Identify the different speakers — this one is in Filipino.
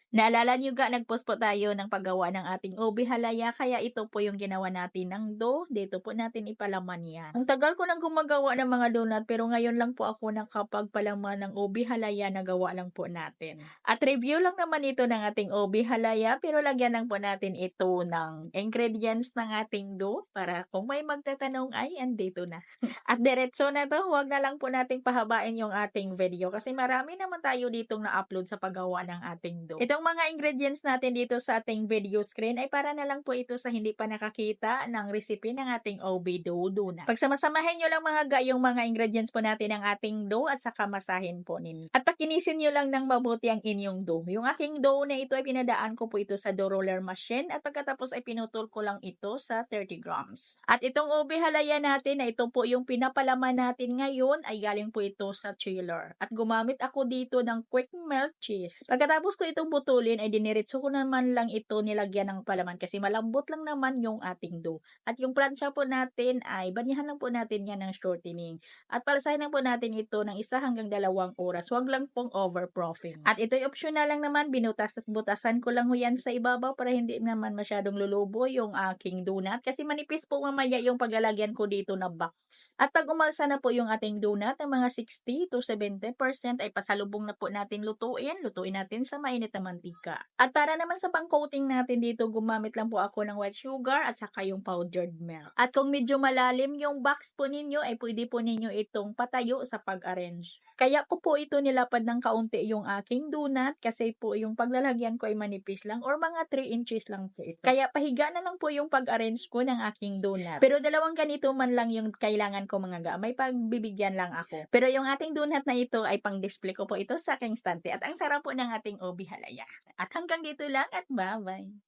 Speaker 1: Naalala niyo ga nag-post po tayo ng paggawa ng ating ube halaya kaya ito po yung ginawa natin ng dough, dito po natin ipalaman yan. Ang tagal ko nang gumagawa ng mga donut pero ngayon lang po ako nakapagpalaman ng ube halaya na gawa lang po natin. At review lang naman ito ng ating ube halaya pero lagyan lang po natin ito ng ingredients ng ating dough para kung may magtatanong ay andito na. At diretso na 'to, wag na lang po nating pahabain yung ating video kasi marami naman tayo ditong na-upload sa paggawa ng ating dough. Itong mga ingredients natin dito sa ating video screen ay para na lang po ito sa hindi pa nakakita ng recipe ng ating ube dough donut. Pagsamasamahin nyo lang mga ga yung mga ingredients po natin ng ating dough at saka masahin po ninyo. At pakinisin nyo lang ng mabuti ang inyong dough. Yung aking dough na ito ay pinadaan ko po ito sa dough roller machine at pagkatapos ay pinutol ko lang ito sa 30 grams. At itong ube halaya natin na ito po yung pinapalaman natin ngayon ay galing po ito sa chiller. At gumamit ako dito ng quick melt cheese. Pagkatapos ko itong butulin ay diniretso ko naman lang ito nilagyan ng palaman kasi malambot lang naman yung ating dough. At yung plancha po natin ay banyahan lang po natin yan ng shortening. At palasahin lang po natin ito ng 1 hanggang 2 oras. Huwag lang pong overproofing. At ito'y optional lang naman, binutas at butasan ko lang ho yan sa ibabaw para hindi naman masyadong lulubo yung aking donut kasi manipis po mamaya yung paglalagyan ko dito na box. At pag umalsa na po yung ating donut, ang mga 60 to 70% ay pasalubong na po natin lutuin. Lutuin natin sa mainit na mantika. At para naman sa pang-coating natin dito, gumamit lang po ako ng white sugar at saka yung powdered milk. At kung medyo malalim yung box po ninyo, ay pwede po ninyo itong patayo sa pag-arrange. Kaya ko po ito nilapad ng kaunti yung aking donut kasi po yung paglalagyan ko ay manipis lang or mga 3 inches lang po ito. Kaya pahiga na lang po yung pag-arrange ko ng aking donut. Pero dalawang ganito man lang yung kailangan ko mga ga. May pagbibigyan lang ako. Pero yung ating donut na ito ay pang-display ko po ito sa aking stante. At ang sarap po ng ating ube halaya. At hanggang dito lang at bye-bye.